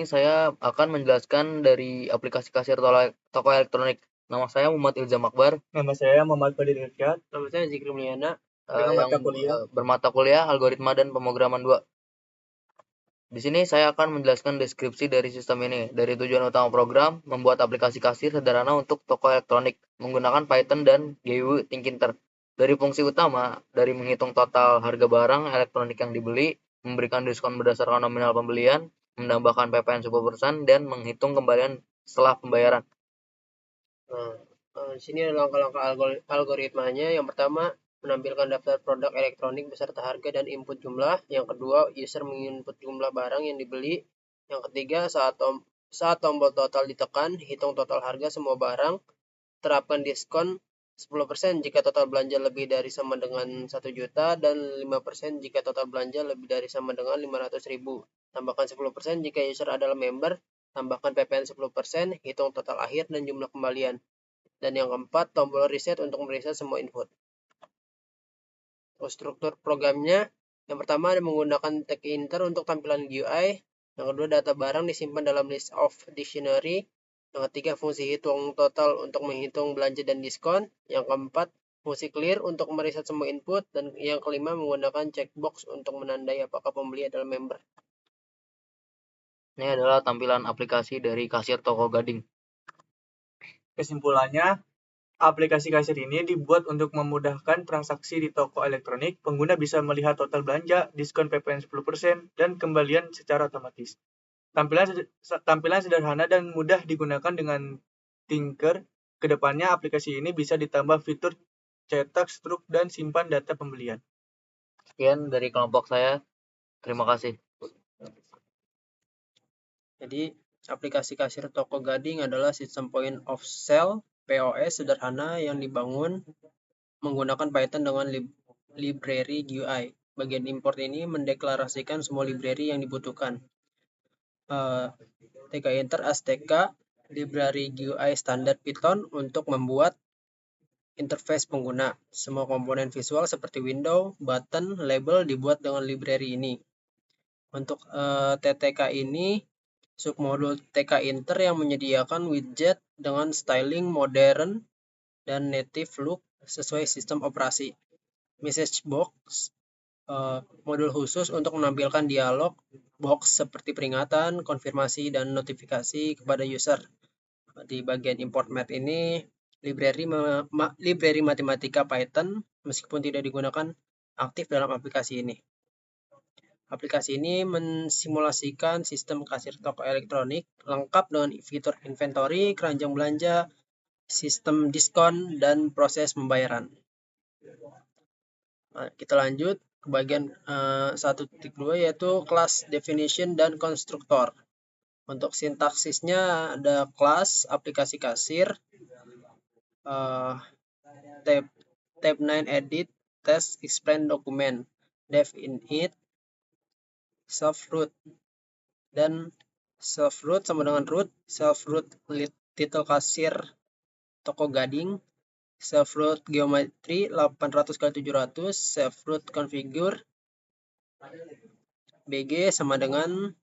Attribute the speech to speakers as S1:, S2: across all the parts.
S1: saya akan menjelaskan dari aplikasi kasir toko elektronik. Nama saya Muhammad Ilzam Akbar.
S2: Nama saya Muhammad Fadir Irsyad.
S3: Nama saya Zikri Mulyana.
S2: Dengan
S1: yang
S2: mata kuliah.
S1: bermata kuliah algoritma dan pemrograman 2. Di sini saya akan menjelaskan deskripsi dari sistem ini. Dari tujuan utama program, membuat aplikasi kasir sederhana untuk toko elektronik menggunakan Python dan GUI Thinkinter. Dari fungsi utama, dari menghitung total harga barang elektronik yang dibeli, memberikan diskon berdasarkan nominal pembelian, menambahkan PPN 10%, dan menghitung kembalian setelah pembayaran.
S3: Di sini ada langkah-langkah algoritmanya. Yang pertama, menampilkan daftar produk elektronik beserta harga dan input jumlah. Yang kedua, user menginput jumlah barang yang dibeli. Yang ketiga, saat tombol total ditekan, hitung total harga semua barang. Terapkan diskon 10% jika total belanja lebih dari sama dengan 1 juta dan 5% jika total belanja lebih dari sama dengan 500.000. Tambahkan 10% jika user adalah member. Tambahkan PPN 10%, hitung total akhir dan jumlah kembalian. Dan yang keempat, tombol reset untuk mereset semua input. Struktur programnya, yang pertama ada menggunakan Thinkinter untuk tampilan GUI. Yang kedua, data barang disimpan dalam list of dictionary. Yang ketiga, fungsi hitung total untuk menghitung belanja dan diskon. Yang keempat, fungsi clear untuk mereset semua input. Dan yang kelima, menggunakan checkbox untuk menandai apakah pembeli adalah member.
S1: Ini adalah tampilan aplikasi dari kasir toko gading.
S2: Kesimpulannya, aplikasi kasir ini dibuat untuk memudahkan transaksi di toko elektronik. Pengguna bisa melihat total belanja, diskon PPN 10%, dan kembalian secara otomatis. Tampilan sederhana dan mudah digunakan dengan Tinker. Kedepannya aplikasi ini bisa ditambah fitur cetak, struk, dan simpan data pembelian.
S1: Sekian dari kelompok saya. Terima kasih.
S3: Jadi, aplikasi kasir toko gading adalah sistem point of sale POS sederhana yang dibangun menggunakan Python dengan library GUI. Bagian import ini mendeklarasikan semua library yang dibutuhkan. Tkinter ASTK, library GUI standar Python untuk membuat interface pengguna. Semua komponen visual seperti window, button, label dibuat dengan library ini. Untuk TTK ini, submodul Tkinter yang menyediakan widget dengan styling modern dan native look sesuai sistem operasi. Message box, modul khusus untuk menampilkan dialog box seperti peringatan, konfirmasi, dan notifikasi kepada user. Di bagian import math ini, library matematika Python meskipun tidak digunakan aktif dalam aplikasi ini. Aplikasi ini mensimulasikan sistem kasir toko elektronik lengkap dengan fitur inventory, keranjang belanja, sistem diskon, dan proses pembayaran. Nah, kita lanjut ke bagian 1.2 yaitu class definition dan konstruktor. Untuk sintaksisnya ada class, aplikasi kasir, tab 9 edit, test, explain dokumen, dev init, self root, dan self root sama dengan root, self root title kasir toko gading, self root geometri 800x700, self root configure, bg sama dengan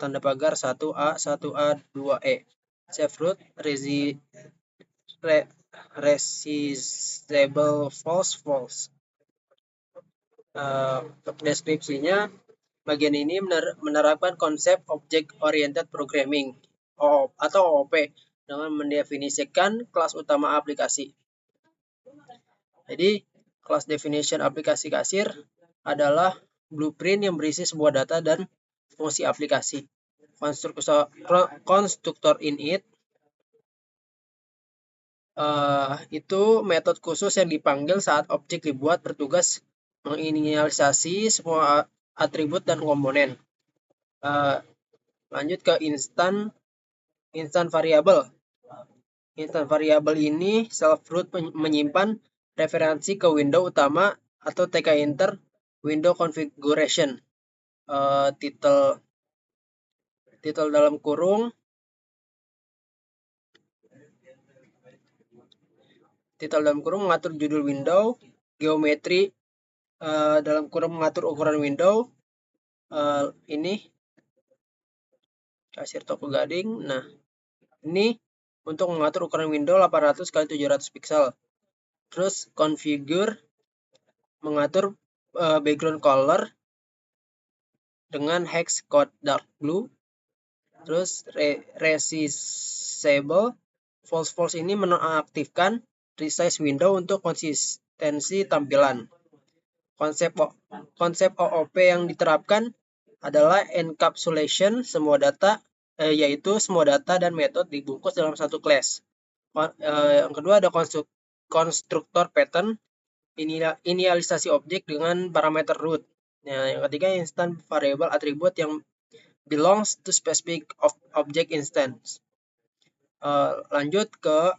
S3: tanda pagar 1A, 1A, 2E, self root resizable false. Deskripsinya, bagian ini menerapkan konsep Object Oriented Programming atau OOP dengan mendefinisikan kelas utama aplikasi. Jadi, class definition aplikasi kasir adalah blueprint yang berisi sebuah data dan fungsi aplikasi. Konstruktor init itu metode khusus yang dipanggil saat objek dibuat bertugas menginisialisasi semua atribut dan komponen. Lanjut ke instan variabel. Instan variabel ini self root menyimpan referensi ke window utama atau Tkinter window configuration. Title dalam kurung mengatur judul window, geometri dalam kurung mengatur ukuran window, ini kasir toko gading. Nah, ini untuk mengatur ukuran window 800 x 700 pixel. Terus configure mengatur background color dengan hex code dark blue. Terus resizable false ini menonaktifkan resize window untuk konsistensi tampilan. Konsep OOP yang diterapkan adalah encapsulation semua data, yaitu semua data dan metode dibungkus dalam satu class. Yang kedua ada konstruktor pattern, inisialisasi objek dengan parameter root. Yang ketiga instant variable attribute yang belongs to specific object instance. Lanjut ke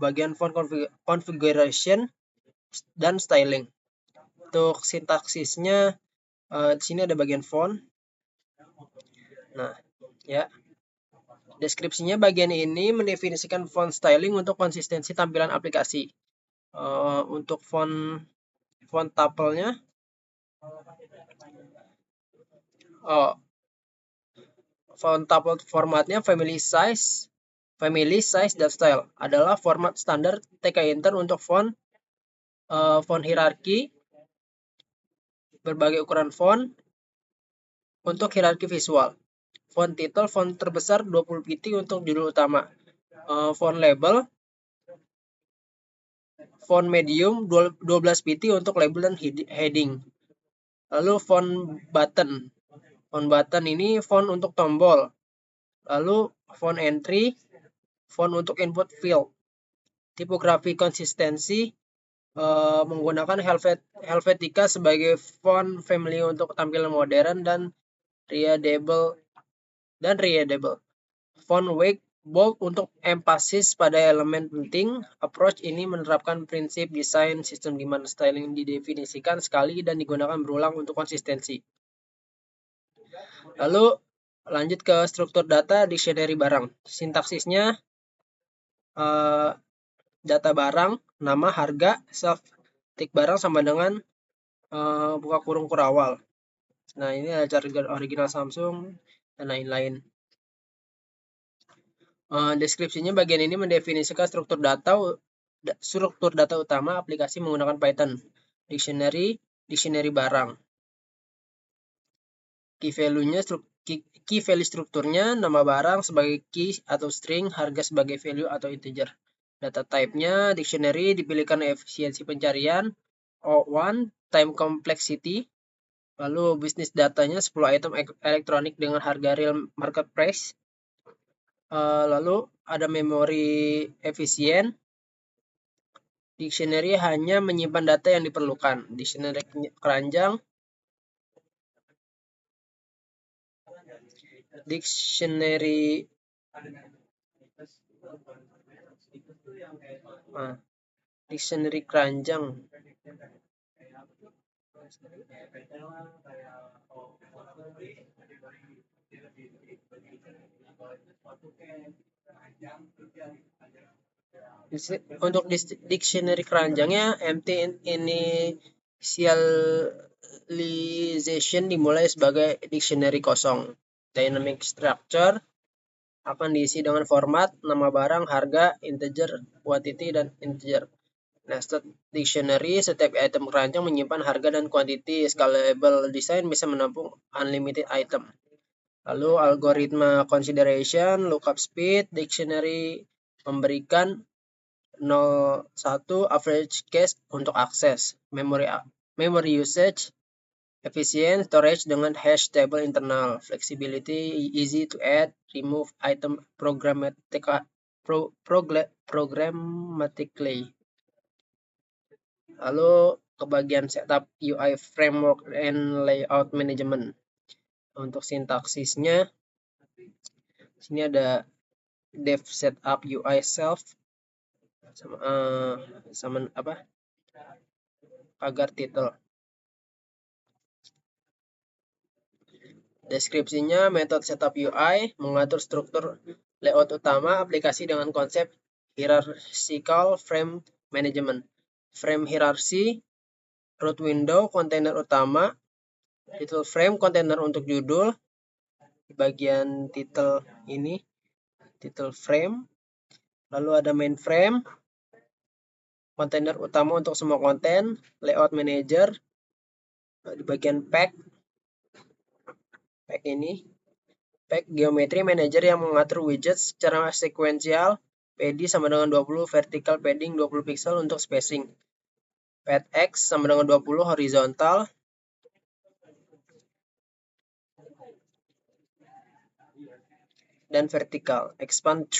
S3: bagian font configuration dan styling. Untuk sintaksisnya di sini ada bagian font. Nah, ya. Deskripsinya bagian ini mendefinisikan font styling untuk konsistensi tampilan aplikasi. Untuk font tuple-nya font tuple formatnya family size dan style adalah format standar TK-Inter untuk font hierarki, berbagai ukuran font untuk hierarki visual. Font title, font terbesar 20 pt untuk judul utama. Font label, font medium 12 pt untuk label dan heading. Lalu font button. Font button ini font untuk tombol. Lalu font entry, font untuk input field. Tipografi konsistensi menggunakan Helvetica sebagai font family untuk tampilan modern dan readable. Font weight bold untuk emphasis pada elemen penting. Approach ini menerapkan prinsip desain sistem di mana styling didefinisikan sekali dan digunakan berulang untuk konsistensi. Lalu lanjut ke struktur data dictionary barang. Sintaksisnya data barang, nama, harga, self tick barang sama dengan buka kurung kurawal. Nah, ini ada jargon original Samsung dan lain-lain. Deskripsinya bagian ini mendefinisikan struktur data utama aplikasi menggunakan Python. Dictionary barang. Key value strukturnya nama barang sebagai key atau string, harga sebagai value atau integer. Data type-nya dictionary, dipilihkan efisiensi pencarian, O1, time complexity, lalu bisnis datanya 10 item elektronik dengan harga real market price, lalu ada memori efisien, dictionary hanya menyimpan data yang diperlukan, dictionary keranjang, dictionary keranjang. Untuk dictionary keranjangnya empty initialization dimulai sebagai dictionary kosong. Dynamic structure akan diisi dengan format, nama barang, harga, integer, quantity, dan integer. Nested dictionary, setiap item keranjang menyimpan harga dan quantity. Scalable design bisa menampung unlimited item. Lalu algoritma consideration, lookup speed, dictionary memberikan 0,1 average case untuk akses, memory usage, efisien, storage dengan hash table internal, flexibility, easy to add, remove item programmatically. Lalu ke bagian setup UI framework and layout management. Untuk sintaksisnya, sini ada dev setup UI self sama pagar title. Deskripsinya metode setup UI mengatur struktur layout utama aplikasi dengan konsep hierarchical frame management. Frame hierarchy, root window, kontainer utama, title frame, kontainer untuk judul, bagian title ini, title frame, lalu ada main frame, kontainer utama untuk semua konten, layout manager, di bagian pack ini, pack geometry manager yang mengatur widget secara sekuensial, PD sama dengan 20, vertical padding 20 pixel untuk spacing, pad X sama dengan 20 horizontal, dan vertikal. Expand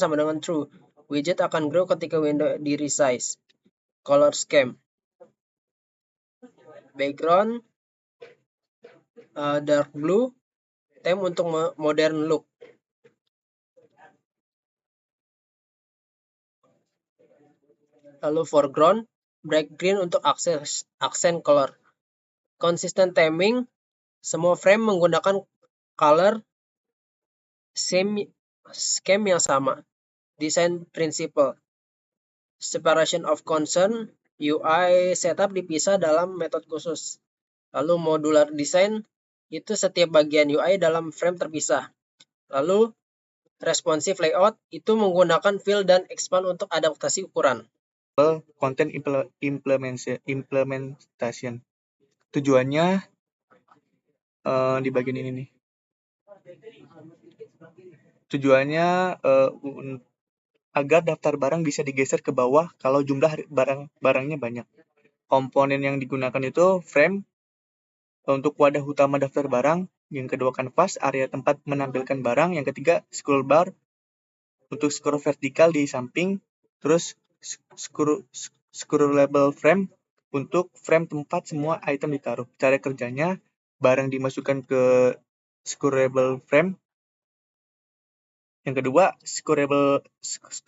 S3: sama dengan true. Widget akan grow ketika window di resize. Color scheme. Background dark blue. Theme untuk modern look. Lalu foreground bright green untuk accent color. Consistent theming. Semua frame menggunakan color scheme yang sama. Design principle. Separation of concern. UI setup dipisah dalam metode khusus. Lalu modular design itu setiap bagian UI dalam frame terpisah. Lalu responsive layout itu menggunakan fill dan expand untuk adaptasi ukuran.
S2: Content implementation. Tujuannya di bagian ini nih. Tujuannya agar daftar barang bisa digeser ke bawah kalau jumlah barangnya banyak. Komponen yang digunakan itu frame untuk wadah utama daftar barang, yang kedua kanvas, area tempat menampilkan barang, yang ketiga scroll bar untuk scroll vertikal di samping, terus scrollable frame untuk frame tempat semua item ditaruh. Cara kerjanya, barang dimasukkan ke scrollable frame. Yang kedua,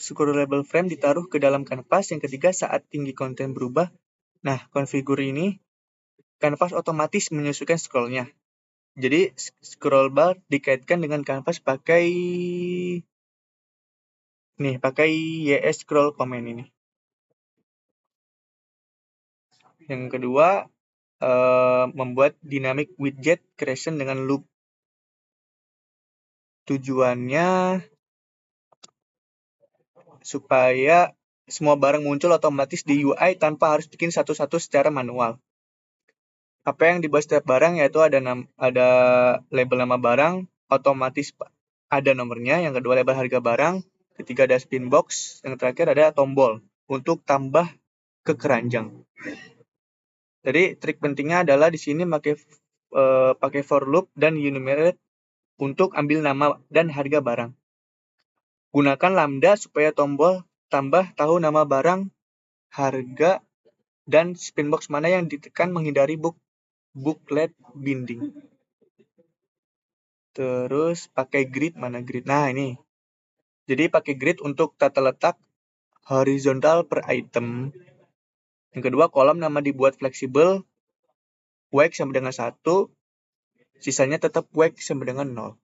S2: scrollable frame ditaruh ke dalam kanvas. Yang ketiga, saat tinggi konten berubah. Nah, konfigur ini, kanvas otomatis menyesuaikan scrollnya. Jadi, scroll bar dikaitkan dengan kanvas pakai YS scroll command ini. Yang kedua, membuat dynamic widget creation dengan loop. Tujuannya supaya semua barang muncul otomatis di UI tanpa harus bikin satu-satu secara manual. Apa yang dibuat setiap barang yaitu ada label nama barang, otomatis ada nomornya, yang kedua label harga barang, ketiga ada spin box, yang terakhir ada tombol untuk tambah ke keranjang. Jadi trik pentingnya adalah di sini pakai for loop dan enumerate untuk ambil nama dan harga barang. Gunakan lambda supaya tombol tambah tahu nama barang, harga, dan spin box mana yang ditekan menghindari booklet binding. Terus pakai grid, mana grid? Nah ini. Jadi pakai grid untuk tata letak horizontal per item. Yang kedua, kolom nama dibuat fleksibel, weight sama dengan 1, sisanya tetap weight sama dengan 0.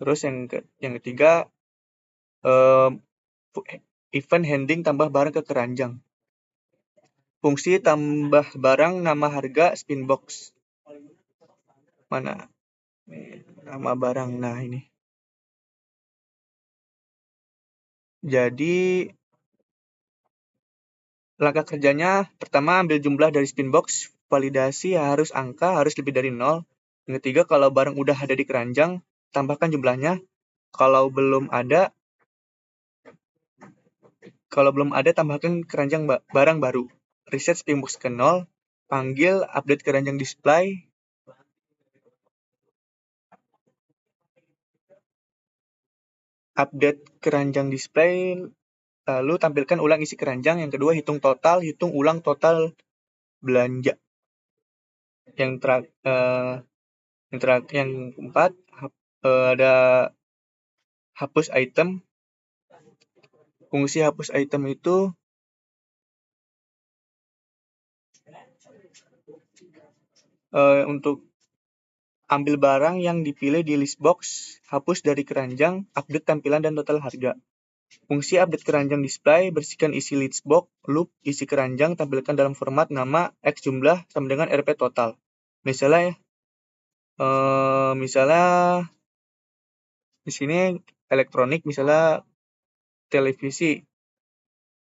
S2: Terus yang ketiga, event handing tambah barang ke keranjang. Fungsi tambah barang nama harga spin box. Mana? Nama barang. Nah, ini. Jadi langkah kerjanya pertama ambil jumlah dari spin box, validasi harus angka, harus lebih dari 0. Yang ketiga, kalau barang udah ada di keranjang, tambahkan jumlahnya. Kalau belum ada, tambahkan keranjang barang baru. Reset spin box ke 0, panggil update keranjang display. Update keranjang display, lalu tampilkan ulang isi keranjang. Yang kedua, hitung ulang total belanja. Yang keempat, ada hapus item. Fungsi hapus item itu untuk ambil barang yang dipilih di list box, hapus dari keranjang, update tampilan dan total harga. Fungsi update keranjang display, bersihkan isi list box, loop, isi keranjang, tampilkan dalam format nama, X jumlah, sama dengan RP total. Misalnya Misalnya di sini elektronik, misalnya televisi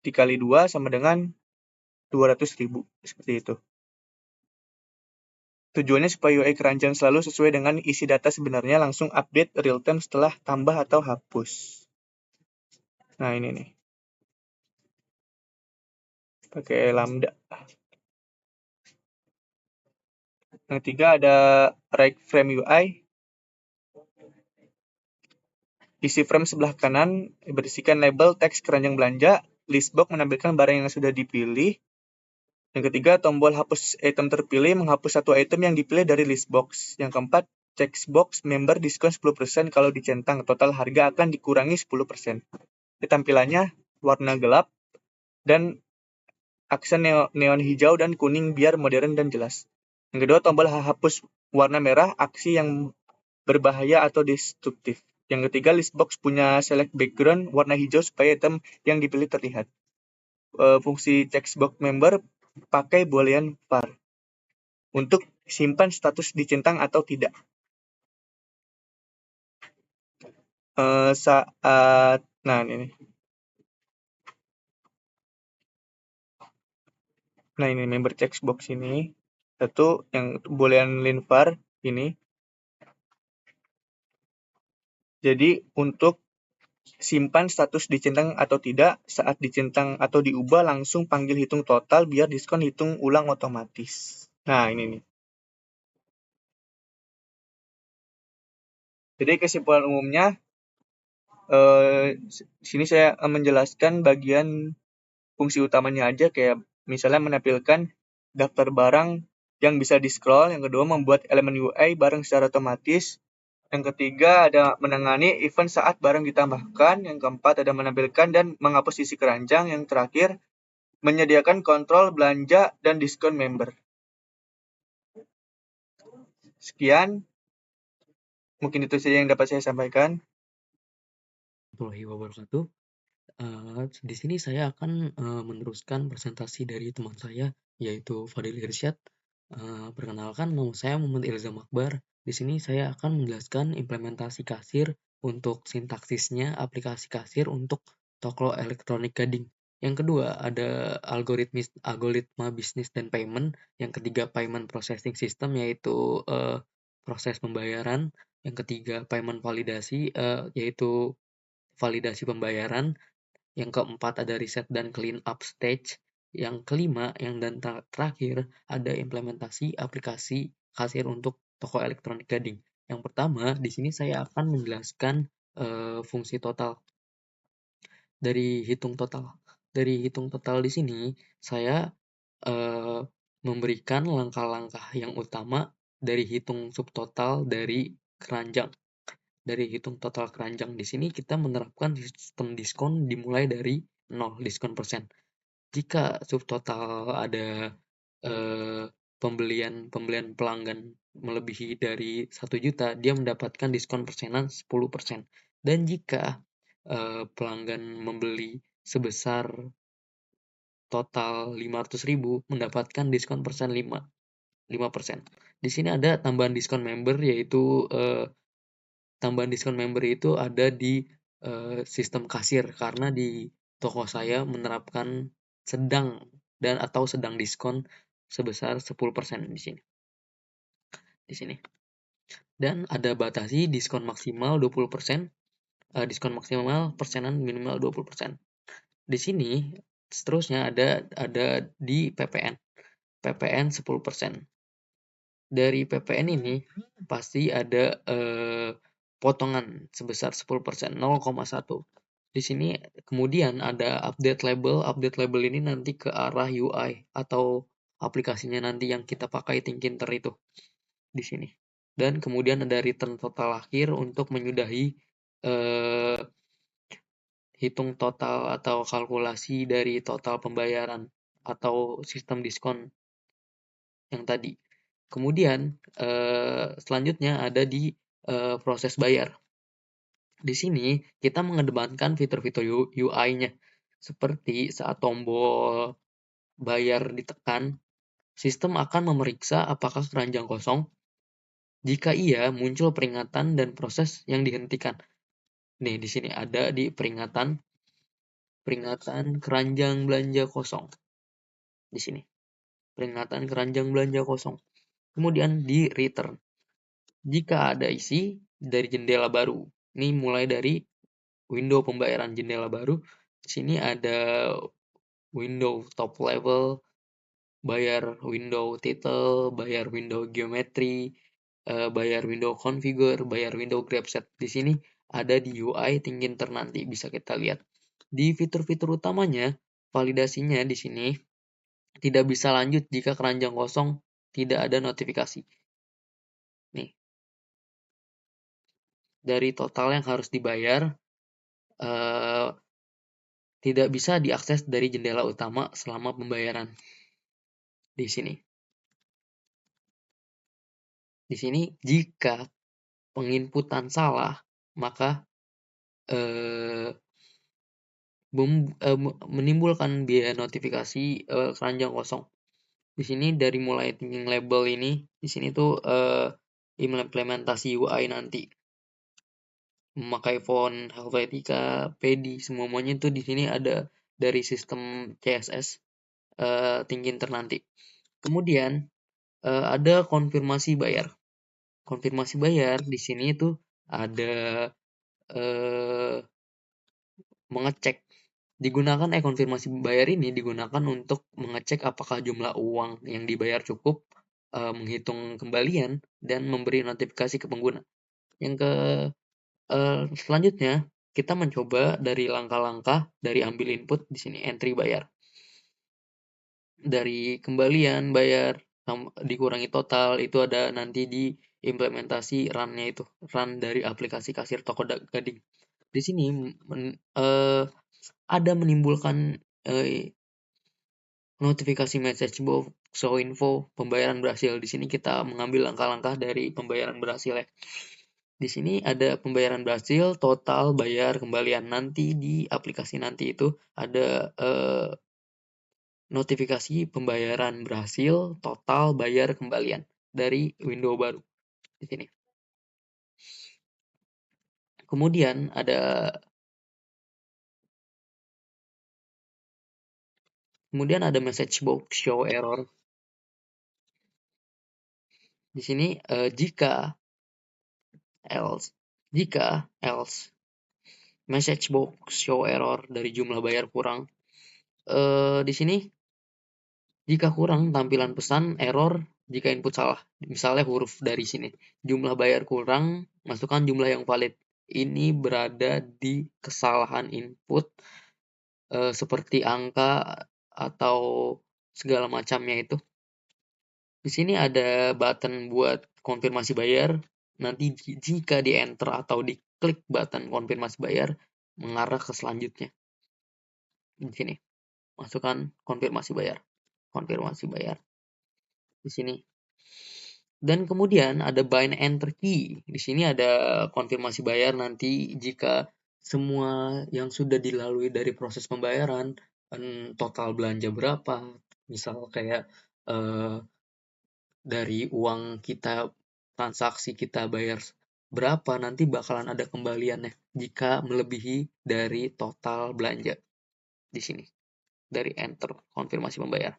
S2: dikali 2 sama dengan 200.000, seperti itu. Tujuannya supaya UI keranjang selalu sesuai dengan isi data sebenarnya, langsung update real time setelah tambah atau hapus. Nah, ini nih. Pakai lambda. Yang ketiga ada right frame UI. Isi frame sebelah kanan berisikan label teks keranjang belanja. List box menampilkan barang yang sudah dipilih. Yang ketiga, tombol hapus item terpilih menghapus satu item yang dipilih dari list box. Yang keempat, checkbox member diskon 10% kalau dicentang. Total harga akan dikurangi 10%. Tampilannya warna gelap dan aksen neon hijau dan kuning biar modern dan jelas. Yang kedua, tombol hapus warna merah, aksi yang berbahaya atau destruktif. Yang ketiga, list box punya select background warna hijau supaya item yang dipilih terlihat. Fungsi checkbox member pakai boolean var untuk simpan status dicentang atau tidak. Nah ini member checkbox ini satu yang boolean len var ini. Jadi untuk simpan status dicentang atau tidak, saat dicentang atau diubah langsung panggil hitung total biar diskon hitung ulang otomatis. Nah, ini nih. Jadi kesimpulan umumnya, sini saya menjelaskan bagian fungsi utamanya aja, kayak misalnya menampilkan daftar barang yang bisa di-scroll. Yang kedua, membuat elemen UI barang secara otomatis. Yang ketiga, ada menangani event saat barang ditambahkan. Yang keempat, ada menampilkan dan menghapus isi keranjang. Yang terakhir, menyediakan kontrol belanja dan diskon member. Sekian, mungkin itu saja yang dapat saya sampaikan.
S1: Wabarakatuh. Di sini saya akan meneruskan presentasi dari teman saya, yaitu Fadil Irsyad. Perkenalkan, nama saya Muhammad Ilzam Akbar. Di sini saya akan menjelaskan implementasi kasir untuk sintaksisnya aplikasi kasir untuk toko elektronik gading. Yang kedua ada algoritma bisnis dan payment. Yang ketiga payment processing system, yaitu proses pembayaran. Yang ketiga payment validasi, yaitu validasi pembayaran. Yang keempat ada reset dan clean up stage. Yang kelima dan terakhir ada implementasi aplikasi kasir untuk toko elektronik gading. Yang pertama, di sini saya akan menjelaskan fungsi total. Dari hitung total di sini saya memberikan langkah-langkah yang utama dari hitung subtotal dari keranjang. Dari hitung total keranjang di sini kita menerapkan sistem diskon dimulai dari 0 diskon persen. Jika subtotal ada pembelian pelanggan melebihi dari 1 juta, dia mendapatkan diskon persenan 10%. Dan jika pelanggan membeli sebesar total 500.000 mendapatkan diskon persen 5%. Di sini ada tambahan diskon member, yaitu tambahan diskon member itu ada di sistem kasir, karena di toko saya menerapkan sedang diskon sebesar 10% di sini. Dan ada batasi diskon maksimal 20%, diskon maksimal persenan minimal 20%. Di sini seterusnya ada di PPN 10%. Dari PPN ini pasti ada potongan sebesar 10%, 0,1. Di sini kemudian ada update label. Update label ini nanti ke arah UI atau aplikasinya nanti yang kita pakai Thinkinter itu di sini. Dan kemudian ada return total akhir untuk menyudahi hitung total atau kalkulasi dari total pembayaran atau sistem diskon yang tadi. Kemudian selanjutnya ada di proses bayar. Di sini kita mengedepankan fitur-fitur UI-nya, seperti saat tombol bayar ditekan, sistem akan memeriksa apakah keranjang kosong Jika iya, muncul peringatan dan proses yang dihentikan. Nih, di sini ada di peringatan keranjang belanja kosong. Di sini, peringatan keranjang belanja kosong. Kemudian di return. Jika ada isi dari jendela baru. Ini mulai dari window pembayaran jendela baru. Di sini ada window top level, bayar window title, bayar window geometry, bayar window configure, bayar window grab set. Di sini ada di UI Thinkinter nanti bisa kita lihat. Di fitur-fitur utamanya, validasinya di sini tidak bisa lanjut jika keranjang kosong tidak ada notifikasi. Nih, dari total yang harus dibayar, tidak bisa diakses dari jendela utama selama pembayaran. Di sini. Di sini, jika penginputan salah, maka menimbulkan biaya notifikasi keranjang kosong. Di sini dari mulai thinking label ini, di sini tuh implementasi UI nanti memakai font Helvetica, PEDI, semuanya itu di sini ada dari sistem CSS Thinkinter nanti. Kemudian ada konfirmasi bayar. Konfirmasi bayar di sini tuh ada mengecek. Konfirmasi bayar ini digunakan untuk mengecek apakah jumlah uang yang dibayar cukup, menghitung kembalian, dan memberi notifikasi ke pengguna. Selanjutnya, kita mencoba dari langkah-langkah dari ambil input di sini entry bayar. Dari kembalian bayar dikurangi total itu ada nanti di implementasi run-nya itu, run dari aplikasi kasir Toko Gading. Di sini ada menimbulkan notifikasi message box, show info, pembayaran berhasil. Di sini kita mengambil langkah-langkah dari pembayaran berhasil ya. Di sini ada pembayaran berhasil, total, bayar, kembalian. Nanti di aplikasi nanti itu ada notifikasi pembayaran berhasil, total, bayar, kembalian dari window baru di sini. Kemudian ada message box show error. Di sini jika else message box show error dari jumlah bayar kurang. Di sini jika kurang tampilan pesan error jika input salah. Misalnya huruf dari sini. Jumlah bayar kurang, masukkan jumlah yang valid. Ini berada di kesalahan input seperti angka atau segala macamnya itu. Di sini ada button buat konfirmasi bayar. Nanti jika di enter atau diklik button konfirmasi bayar, mengarah ke selanjutnya. Di sini, masukkan konfirmasi bayar. Di sini. Dan kemudian ada bind enter key. Di sini ada konfirmasi bayar nanti jika semua yang sudah dilalui dari proses pembayaran, total belanja berapa, misal kayak dari uang kita, transaksi kita bayar berapa, nanti bakalan ada kembaliannya jika melebihi dari total belanja. Di sini, dari enter konfirmasi pembayar.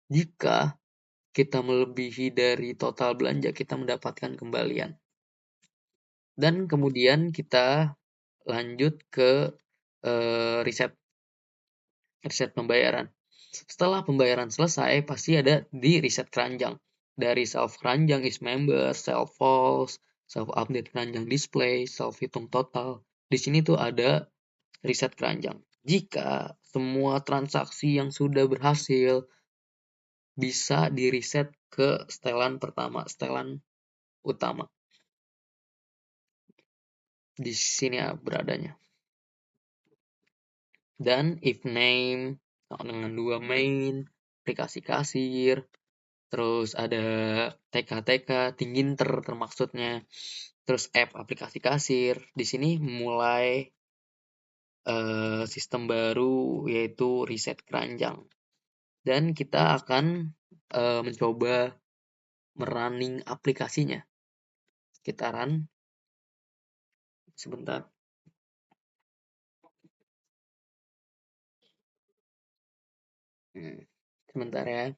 S1: Jika kita melebihi dari total belanja, kita mendapatkan kembalian. Dan kemudian kita lanjut ke reset pembayaran. Setelah pembayaran selesai, pasti ada di reset keranjang. Dari self keranjang is member, self false, self update keranjang display, self hitung total. Di sini tuh ada reset keranjang. Jika semua transaksi yang sudah berhasil bisa di reset ke setelan pertama, setelan utama. Di sini beradanya. Dan if name dengan 2 main, aplikasi kasir, terus ada TK Thinkinter termaksudnya, terus app aplikasi kasir. Di sini mulai sistem baru yaitu reset keranjang. Dan kita akan mencoba merunning aplikasinya. Kita run. Sebentar. Sebentar ya.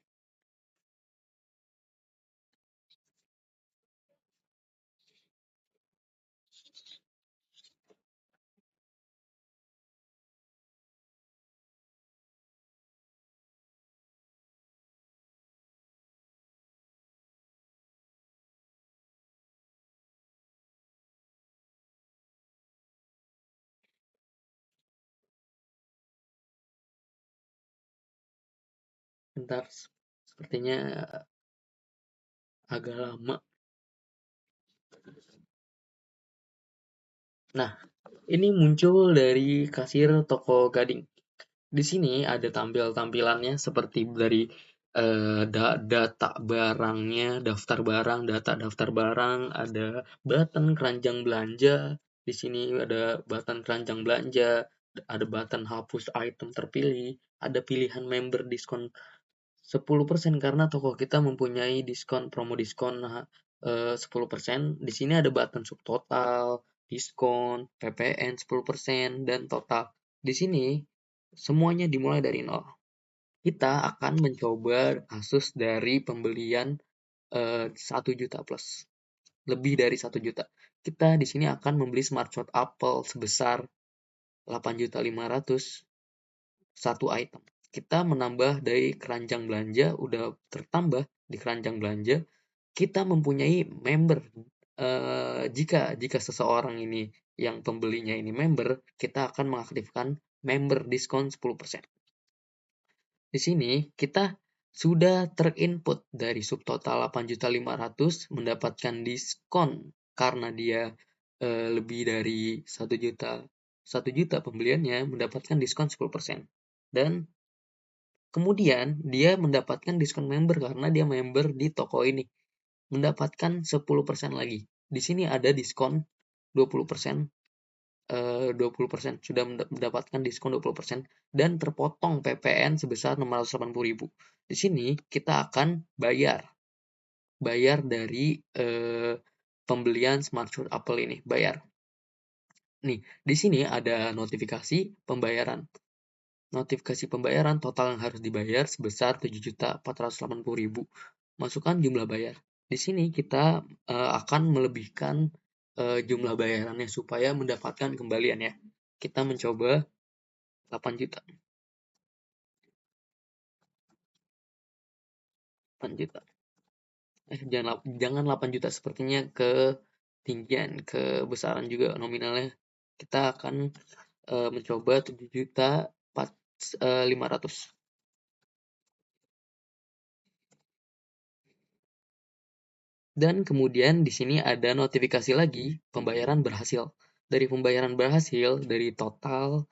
S1: Bentar, sepertinya agak lama. Nah, ini muncul dari kasir toko Gading. Di sini ada tampilannya seperti dari data barangnya, daftar barang, data daftar barang, ada button keranjang belanja. Di sini ada button keranjang belanja, ada button hapus item terpilih, ada pilihan member diskon 10% karena toko kita mempunyai promo diskon 10%. Di sini ada button subtotal, diskon, PPN 10%, dan total. Di sini semuanya dimulai dari nol. Kita akan mencoba kasus dari pembelian 1 juta plus. Lebih dari 1 juta. Kita di sini akan membeli smartwatch Apple sebesar 8.500.000 satu item. Kita menambah dari keranjang belanja, udah tertambah di keranjang belanja. Kita mempunyai member. Jika seseorang ini yang pembelinya ini member, kita akan mengaktifkan member diskon 10%. Di sini kita sudah terinput dari subtotal 8.500.000 mendapatkan diskon karena dia lebih dari 1 juta pembeliannya mendapatkan diskon 10%. Dan kemudian dia mendapatkan diskon member karena dia member di toko ini. Mendapatkan 10% lagi. Di sini ada diskon 20%. 20% sudah mendapatkan diskon 20% dan terpotong PPN sebesar 680.000. Di sini kita akan bayar dari pembelian smartwatch Apple ini, bayar. Nih, di sini ada notifikasi pembayaran. Notifikasi pembayaran total yang harus dibayar sebesar 7.480.000. Masukkan jumlah bayar. Di sini kita akan melebihkan jumlah bayarannya supaya mendapatkan kembalian ya. Kita mencoba 8 juta. 8 juta. Jangan 8 juta, sepertinya ketinggian, kebesaran juga nominalnya. Kita akan mencoba 7.500.000. Dan kemudian di sini ada notifikasi lagi pembayaran berhasil. Dari pembayaran berhasil, dari total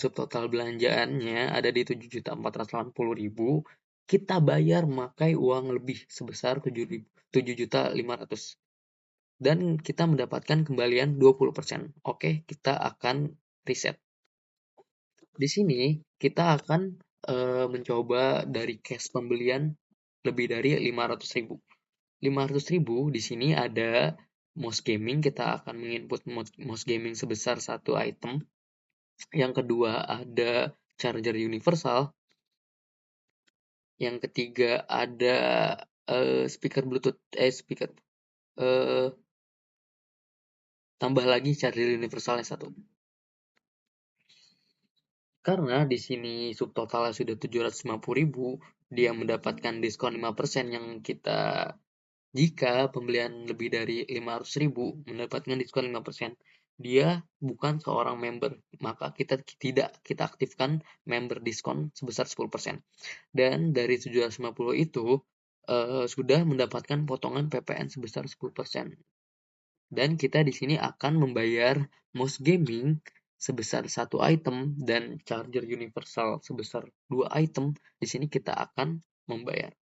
S1: subtotal belanjaannya ada di 7.480.000, kita bayar memakai uang lebih sebesar 7.500.000. Dan kita mendapatkan kembalian 20%. Oke, kita akan reset. Di sini kita akan mencoba dari cash pembelian lebih dari 500.000. 500.000 di sini ada mouse gaming, kita akan menginput mouse gaming sebesar 1 item. Yang kedua ada charger universal. Yang ketiga ada speaker Bluetooth, tambah lagi charger universalnya 1. Karena di sini subtotalnya sudah 750.000, dia mendapatkan diskon 5% yang kita. Jika pembelian lebih dari 500.000 mendapatkan diskon 5%, dia bukan seorang member, maka kita aktifkan member diskon sebesar 10%. Dan dari 750 itu sudah mendapatkan potongan PPN sebesar 10%. Dan kita di sini akan membayar mouse gaming sebesar 1 item dan charger universal sebesar 2 item. Di sini kita akan membayar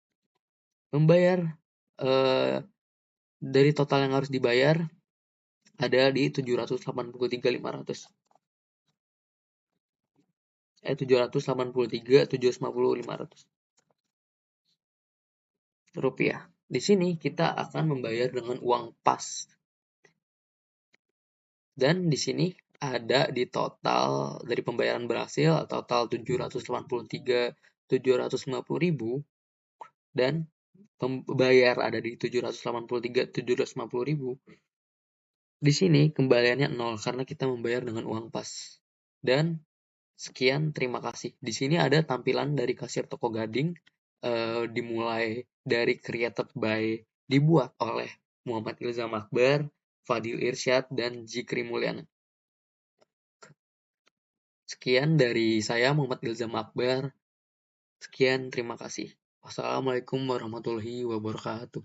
S1: dari total yang harus dibayar ada di 783.500. 783.750.500 rupiah. Di sini kita akan membayar dengan uang pas Dan di sini ada di total dari pembayaran berhasil total 753.750.000 dan pembayar ada di 753.750.000. Di sini kembaliannya 0 karena kita membayar dengan uang pas. Dan sekian, terima kasih. Di sini ada tampilan dari kasir toko Gading, dimulai dari created by, dibuat oleh Muhammad Ilzam Akbar, Fadil Irsyad, dan Zikri Mulyana. Sekian dari saya, Muhammad Ilzam Akbar. Sekian, terima kasih. Wassalamualaikum warahmatullahi wabarakatuh.